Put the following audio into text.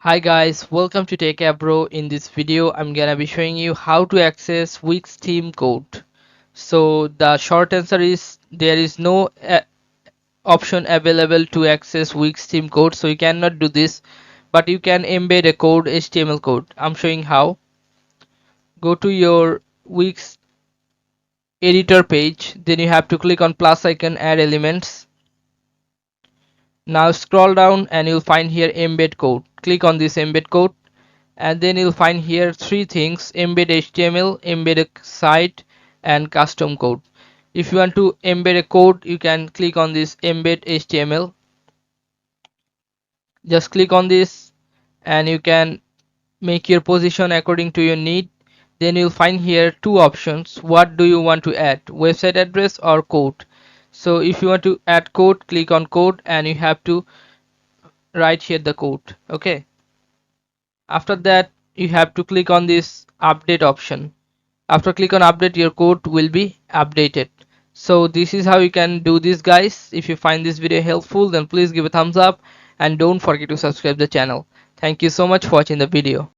Hi guys, welcome to Techavro. In this video, I'm gonna be showing you how to access Wix theme code. So the short answer is there is no option available to access Wix theme code, so you cannot do this, but you can embed a code, HTML code. I'm showing how. Go to your Wix editor page, then you have to click on plus icon, add elements. Now scroll down and you'll find here embed code. Click on this embed code and then you'll find here three things: embed HTML, embed a site, and custom code. If you want to embed a code, you can click on this embed HTML. Just click on this and you can make your position according to your need. Then you'll find here two options: what do you want to add, website address or code. So if you want to add code, click on code and you have to write here the code. Okay, after that you have to click on this update option. After click on update, your code will be updated. So this is how you can do this, guys. If you find this video helpful, then please give a thumbs up and don't forget to subscribe the channel. Thank you so much for watching the video.